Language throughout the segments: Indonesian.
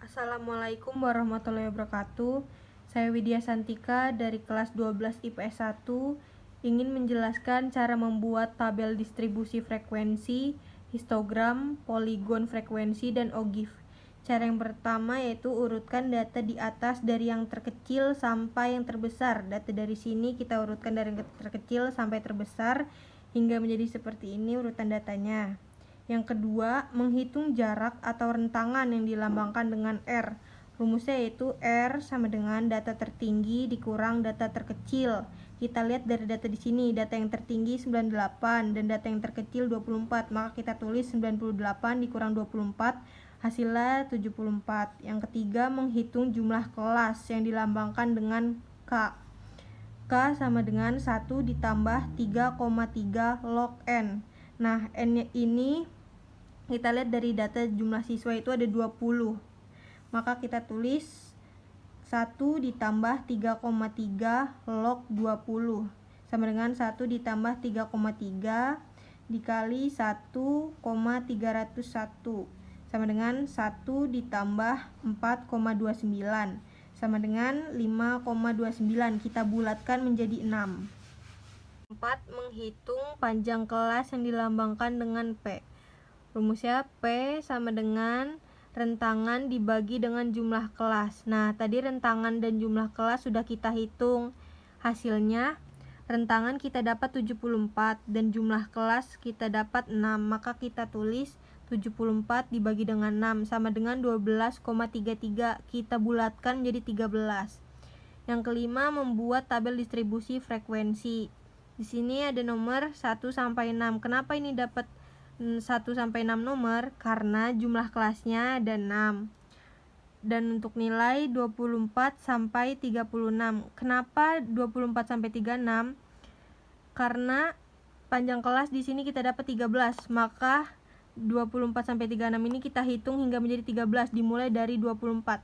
Assalamualaikum warahmatullahi wabarakatuh. Saya Widya Santika dari kelas 12 IPS 1 ingin menjelaskan cara membuat tabel distribusi frekuensi, histogram, poligon frekuensi, dan OGIF. Cara yang pertama yaitu urutkan data di atas dari yang terkecil sampai yang terbesar. Data dari sini kita urutkan dari yang terkecil sampai terbesar hingga menjadi seperti ini urutan datanya. Yang kedua, menghitung jarak atau rentangan yang dilambangkan dengan R. Rumusnya yaitu R sama dengan data tertinggi dikurang data terkecil. Kita lihat dari data di sini, data yang tertinggi 98 dan data yang terkecil 24. Maka kita tulis 98 dikurang 24, hasilnya 74. Yang ketiga, menghitung jumlah kelas yang dilambangkan dengan K. K sama dengan 1 ditambah 3,3 log N. Nah, N ini kita lihat dari data jumlah siswa itu ada 20. Maka kita tulis 1 ditambah 3,3 log 20 sama dengan 1 ditambah 3,3 dikali 1,301 sama dengan 1 ditambah 4,29 sama dengan 5,29. Kita bulatkan menjadi 6. 4. Menghitung panjang kelas yang dilambangkan dengan P. Rumusnya P sama dengan rentangan dibagi dengan jumlah kelas. Nah, tadi rentangan dan jumlah kelas sudah kita hitung. Hasilnya, rentangan kita dapat 74 dan jumlah kelas kita dapat 6. Maka kita tulis 74 dibagi dengan 6 sama dengan 12,33. Kita bulatkan menjadi 13. Yang kelima, membuat tabel distribusi frekuensi. Di sini ada nomor 1 sampai 6. Kenapa ini dapat 1 sampai 6 nomor? Karena jumlah kelasnya ada 6. Dan untuk nilai 24 sampai 36. Kenapa 24 sampai 36? Karena panjang kelas di sini kita dapat 13. Maka 24 sampai 36 ini kita hitung hingga menjadi 13 dimulai dari 24.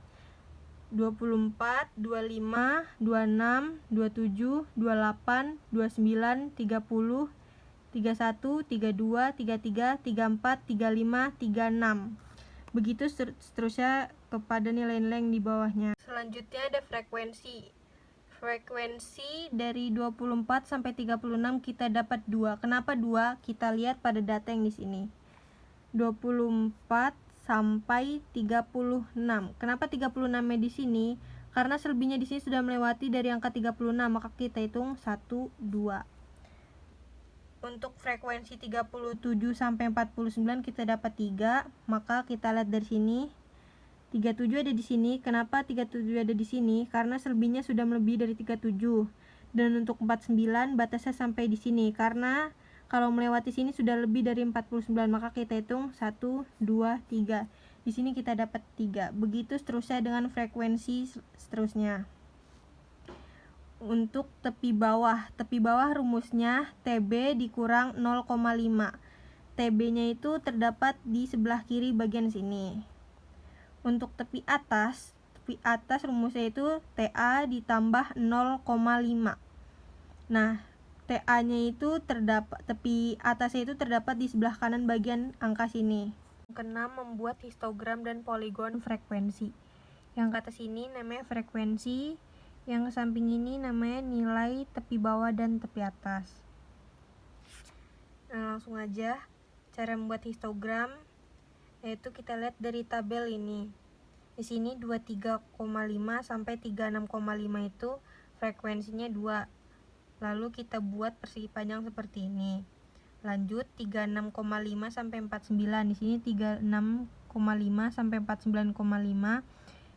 24, 25, 26, 27, 28, 29, 30, 31, 32, 33, 34, 35, 36. Begitu seterusnya kepada nilai-nilai yang di bawahnya. Selanjutnya ada frekuensi. Frekuensi dari 24 sampai 36 kita dapat 2. Kenapa 2? Kita lihat pada data yang di sini. 24 sampai 36. Kenapa 36-nya di sini? Karena selebihnya di sini sudah melewati dari angka 36, maka kita hitung 1, 2. Untuk frekuensi 37 sampai 49 kita dapat 3, maka kita lihat dari sini. 37 ada di sini. Kenapa 37 ada di sini? Karena selebihnya sudah melebihi dari 37. Dan untuk 49 batasnya sampai di sini. Karena kalau melewati sini sudah lebih dari 49, maka kita hitung 1, 2, 3. Di sini kita dapat 3. Begitu seterusnya dengan frekuensi seterusnya. Untuk tepi bawah rumusnya TB dikurang 0,5. TB-nya itu terdapat di sebelah kiri bagian sini. Untuk tepi atas rumusnya itu TA ditambah 0,5. Nah, TA-nya itu tepi atasnya itu terdapat di sebelah kanan bagian angka sini. Yang keenam, membuat histogram dan poligon frekuensi. Yang ke atas ini namanya frekuensi, yang ke samping ini namanya nilai tepi bawah dan tepi atas. Nah, langsung aja cara membuat histogram, yaitu kita lihat dari tabel ini. Di sini 23,5 sampai 36,5 itu frekuensinya 2. Lalu kita buat persegi panjang seperti ini. Lanjut 36,5 sampai 49. Di sini 36,5 sampai 49,5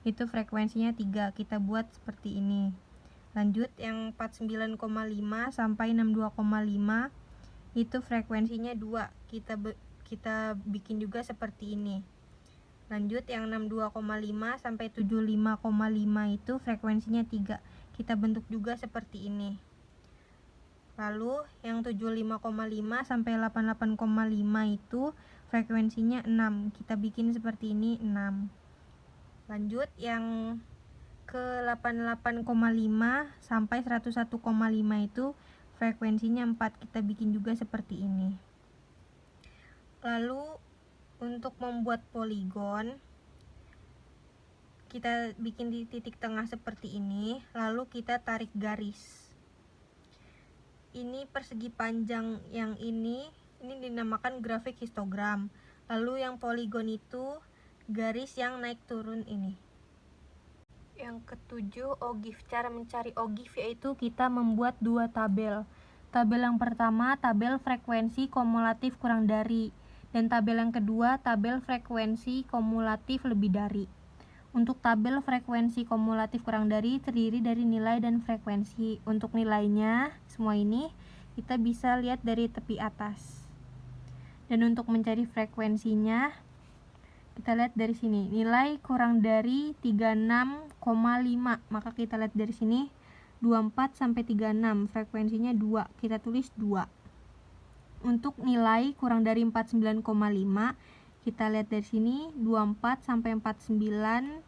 itu frekuensinya 3. Kita buat seperti ini. Lanjut yang 49,5 sampai 62,5 itu frekuensinya 2. Kita bikin juga seperti ini. Lanjut yang 62,5 sampai 75,5 itu frekuensinya 3. Kita bentuk juga seperti ini. Lalu yang 75,5 sampai 88,5 itu frekuensinya 6. Kita bikin seperti ini 6. Lanjut yang ke 88,5 sampai 101,5 itu frekuensinya 4. Kita bikin juga seperti ini. Lalu untuk membuat poligon, kita bikin di titik tengah seperti ini, lalu kita tarik garis. Ini persegi panjang yang ini dinamakan grafik histogram. Lalu yang poligon itu garis yang naik turun ini. Yang ketujuh, OGIF. Cara mencari OGIF yaitu kita membuat dua tabel. Tabel yang pertama, tabel frekuensi kumulatif kurang dari. Dan tabel yang kedua, tabel frekuensi kumulatif lebih dari. Untuk tabel frekuensi kumulatif kurang dari terdiri dari nilai dan frekuensi. Untuk nilainya, semua ini kita bisa lihat dari tepi atas. Dan untuk mencari frekuensinya, kita lihat dari sini. Nilai kurang dari 36,5. Maka kita lihat dari sini 24 sampai 36. Frekuensinya 2. Kita tulis 2. Untuk nilai kurang dari 49,5, kita lihat dari sini 24 sampai 49,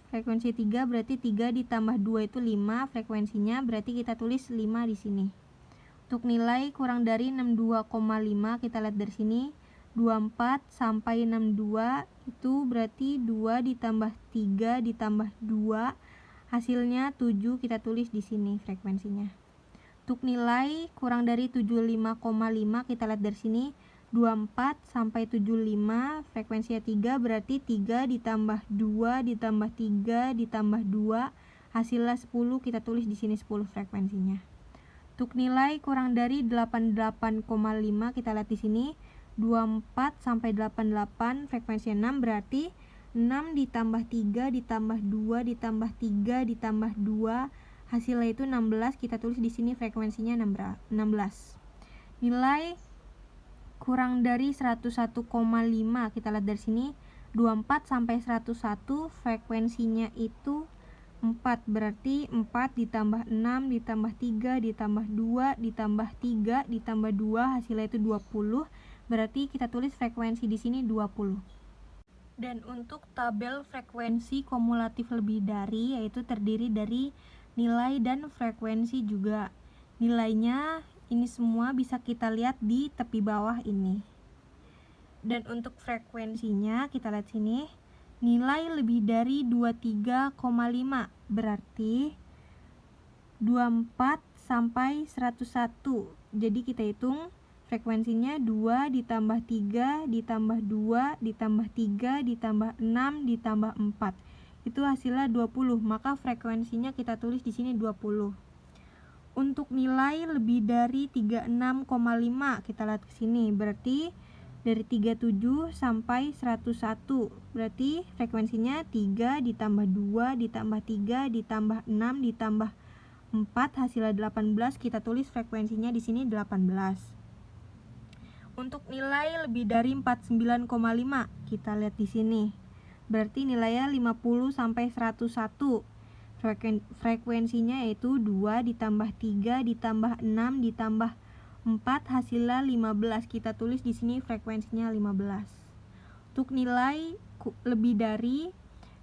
frekuensi 3 berarti 3 ditambah 2 itu 5 frekuensinya, berarti kita tulis 5 di sini. Untuk nilai kurang dari 62,5, kita lihat dari sini 24 sampai 62 itu berarti 2 ditambah 3 ditambah 2 hasilnya 7, kita tulis di sini frekuensinya. Untuk nilai kurang dari 75,5, kita lihat dari sini 24 sampai 75, frekuensinya 3 berarti 3 ditambah 2 ditambah 3 ditambah 2 hasilnya 10, kita tulis di sini 10 frekuensinya. Untuk nilai kurang dari 88,5, kita lihat di sini 24 sampai 88, frekuensinya 6 berarti 6 ditambah 3 ditambah 2 ditambah 3 ditambah 2 hasilnya itu 16, kita tulis di sini frekuensinya 16. Nilai kurang dari 101,5, kita lihat dari sini 24 sampai 101, frekuensinya itu 4, berarti 4 ditambah 6 ditambah 3 ditambah 2 ditambah 3 ditambah 2 hasilnya itu 20, berarti kita tulis frekuensi di sini 20. Dan untuk tabel frekuensi kumulatif lebih dari, yaitu terdiri dari nilai dan frekuensi juga. Nilainya ini semua bisa kita lihat di tepi bawah ini. Dan untuk frekuensinya kita lihat sini, nilai lebih dari 23,5 berarti 24 sampai 101. Jadi kita hitung frekuensinya 2 ditambah 3 ditambah 2 ditambah 3 ditambah 6 ditambah 4. Itu hasilnya 20, maka frekuensinya kita tulis di sini 20. Untuk nilai lebih dari 36,5, kita lihat ke sini, berarti dari 37 sampai 101, berarti frekuensinya 3 ditambah 2 ditambah 3 ditambah 6 ditambah 4 hasilnya 18, kita tulis frekuensinya di sini 18. Untuk nilai lebih dari 49,5, kita lihat di sini. Berarti nilainya 50 sampai 101. Frekuensinya yaitu 2 ditambah 3 ditambah 6 ditambah 4 hasilnya 15. Kita tulis di sini frekuensinya 15. Untuk nilai lebih dari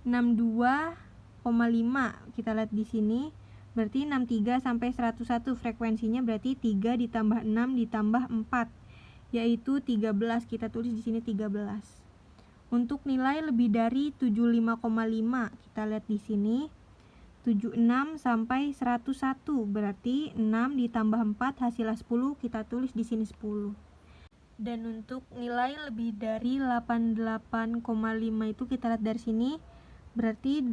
62,5, kita lihat di sini. Berarti 63 sampai 101, frekuensinya berarti 3 ditambah 6 ditambah 4 yaitu 13. Kita tulis di sini 13. Untuk nilai lebih dari 75,5, kita lihat di sini 76 sampai 101, berarti 6 ditambah 4 hasilnya 10, kita tulis di sini 10. Dan untuk nilai lebih dari 88,5 itu kita lihat dari sini, berarti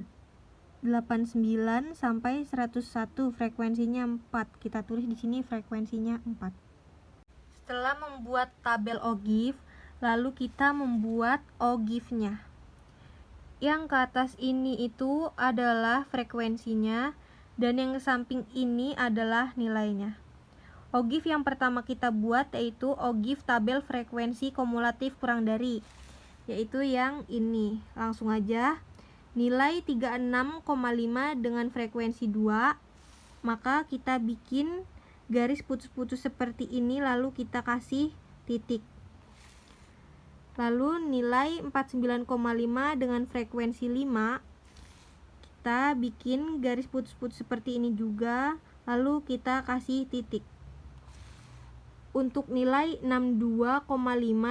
89 sampai 101, frekuensinya 4. Kita tulis di sini frekuensinya 4. Setelah membuat tabel OGIF, lalu kita membuat OGIF-nya. Yang ke atas ini itu adalah frekuensinya, dan yang ke samping ini adalah nilainya. OGIF yang pertama kita buat yaitu OGIF tabel frekuensi kumulatif kurang dari, yaitu yang ini. Langsung aja, nilai 36,5 dengan frekuensi 2, maka kita bikin garis putus-putus seperti ini, lalu kita kasih titik. Lalu nilai 49,5 dengan frekuensi 5, kita bikin garis putus-putus seperti ini juga, lalu kita kasih titik. Untuk nilai 62,5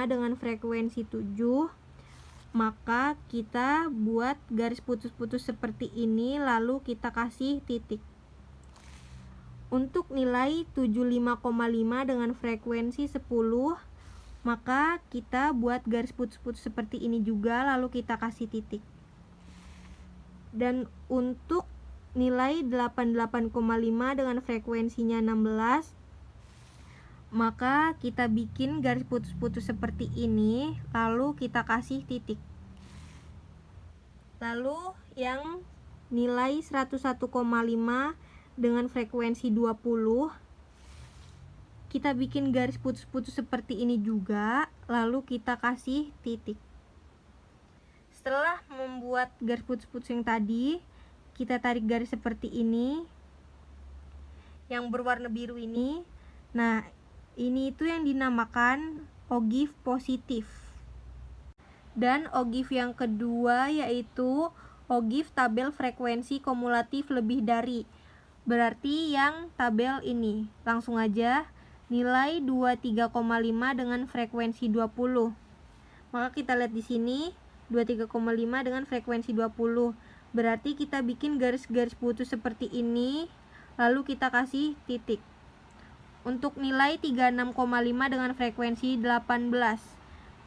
dengan frekuensi 7, maka kita buat garis putus-putus seperti ini, lalu kita kasih titik. Untuk nilai 75,5 dengan frekuensi 10, maka kita buat garis putus-putus seperti ini juga, lalu kita kasih titik. Dan untuk nilai 88,5 dengan frekuensinya 16, maka kita bikin garis putus-putus seperti ini, lalu kita kasih titik. Lalu yang nilai 101,5 dengan frekuensi 20, kita bikin garis putus-putus seperti ini juga, lalu kita kasih titik. Setelah membuat garis putus-putus yang tadi, kita tarik garis seperti ini yang berwarna biru ini. Nah, ini itu yang dinamakan ogive positif. Dan ogive yang kedua yaitu ogive tabel frekuensi kumulatif lebih dari, berarti yang tabel ini. Langsung aja, nilai 23,5 dengan frekuensi 20. Maka kita lihat di sini 23,5 dengan frekuensi 20. Berarti kita bikin garis-garis putus seperti ini, lalu kita kasih titik. Untuk nilai 36,5 dengan frekuensi 18,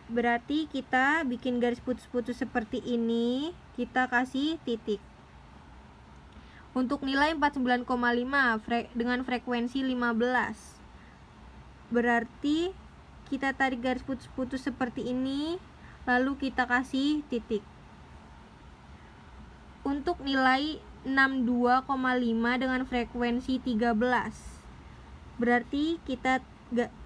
berarti kita bikin garis putus-putus seperti ini, kita kasih titik. Untuk nilai 49,5 dengan frekuensi 15, berarti kita tarik garis putus-putus seperti ini, lalu kita kasih titik. Untuk nilai 62,5 dengan frekuensi 13, berarti kita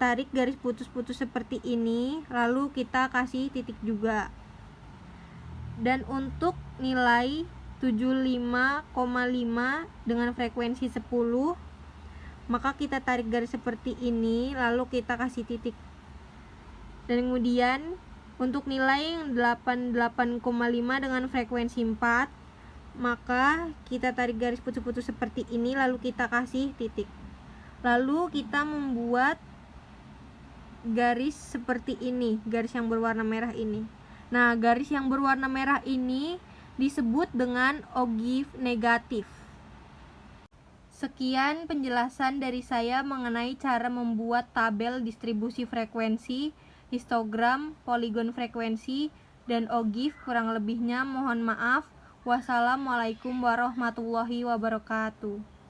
tarik garis putus-putus seperti ini, lalu kita kasih titik juga. Dan untuk nilai 75,5 dengan frekuensi 10, maka kita tarik garis seperti ini, lalu kita kasih titik. Dan kemudian untuk nilai 88,5 dengan frekuensi 4, maka kita tarik garis putus-putus seperti ini, lalu kita kasih titik. Lalu kita membuat garis seperti ini, garis yang berwarna merah ini. Nah, garis yang berwarna merah ini disebut dengan ogive negatif. Sekian penjelasan dari saya mengenai cara membuat tabel distribusi frekuensi, histogram, poligon frekuensi, dan ogive. Kurang lebihnya mohon maaf. Wassalamualaikum warahmatullahi wabarakatuh.